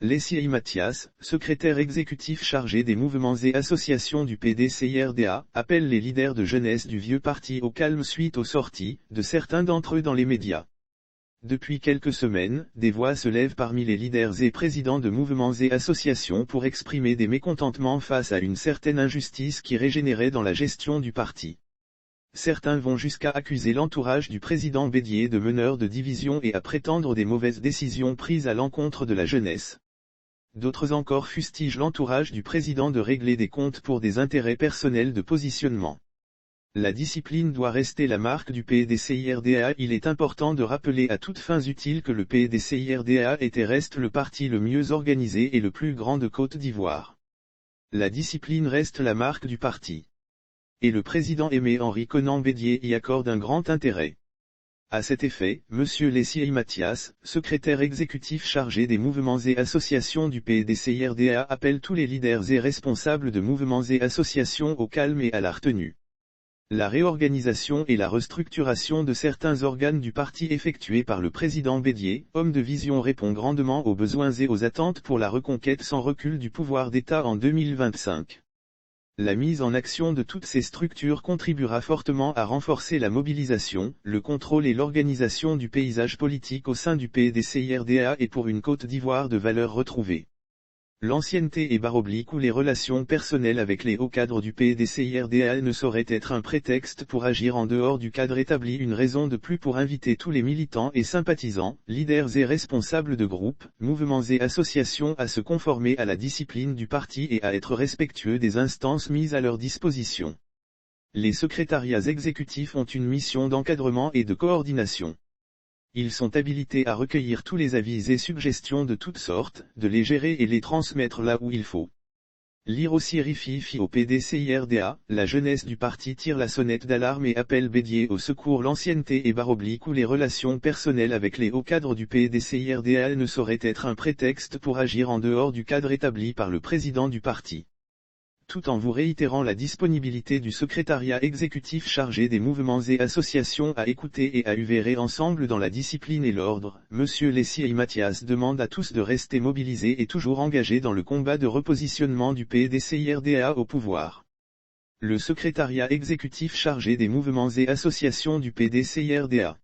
Leslie Mathias, secrétaire exécutif chargé des mouvements et associations du PDCIRDA, appelle les leaders de jeunesse du vieux parti au calme suite aux sorties de certains d'entre eux dans les médias. Depuis quelques semaines, des voix se lèvent parmi les leaders et présidents de mouvements et associations pour exprimer des mécontentements face à une certaine injustice qui régénérait dans la gestion du parti. Certains vont jusqu'à accuser l'entourage du président Bédier de meneur de division et à prétendre des mauvaises décisions prises à l'encontre de la jeunesse. D'autres encore fustigent l'entourage du président de régler des comptes pour des intérêts personnels de positionnement. La discipline doit rester la marque du PDCIRDA. Il est important de rappeler à toutes fins utiles que le PDCIRDA est et reste le parti le mieux organisé et le plus grand de Côte d'Ivoire. La discipline reste la marque du parti. Et le président Aimé-Henri Konan Bédier y accorde un grand intérêt. À cet effet, M. Leslie Mathias, secrétaire exécutif chargé des mouvements et associations du PDCIRDA, appelle tous les leaders et responsables de mouvements et associations au calme et à la retenue. La réorganisation et la restructuration de certains organes du parti effectués par le président Bédier, homme de vision, répond grandement aux besoins et aux attentes pour la reconquête sans recul du pouvoir d'État en 2025. La mise en action de toutes ces structures contribuera fortement à renforcer la mobilisation, le contrôle et l'organisation du paysage politique au sein du PDCIRDA et pour une Côte d'Ivoire de valeurs retrouvées. L'ancienneté et / ou les relations personnelles avec les hauts cadres du PDCIRDA ne sauraient être un prétexte pour agir en dehors du cadre établi, une raison de plus pour inviter tous les militants et sympathisants, leaders et responsables de groupes, mouvements et associations à se conformer à la discipline du parti et à être respectueux des instances mises à leur disposition. Les secrétariats exécutifs ont une mission d'encadrement et de coordination. Ils sont habilités à recueillir tous les avis et suggestions de toutes sortes, de les gérer et les transmettre là où il faut. Lire aussi RIFI au PDCIRDA, la jeunesse du parti tire la sonnette d'alarme et appelle Bédier au secours. L'ancienneté et / ou les relations personnelles avec les hauts cadres du PDCIRDA ne sauraient être un prétexte pour agir en dehors du cadre établi par le président du parti. Tout en vous réitérant la disponibilité du secrétariat exécutif chargé des mouvements et associations à écouter et à œuvrer ensemble dans la discipline et l'ordre, M. Leslie Mathias demande à tous de rester mobilisés et toujours engagés dans le combat de repositionnement du PDCIRDA au pouvoir. Le secrétariat exécutif chargé des mouvements et associations du PDCIRDA.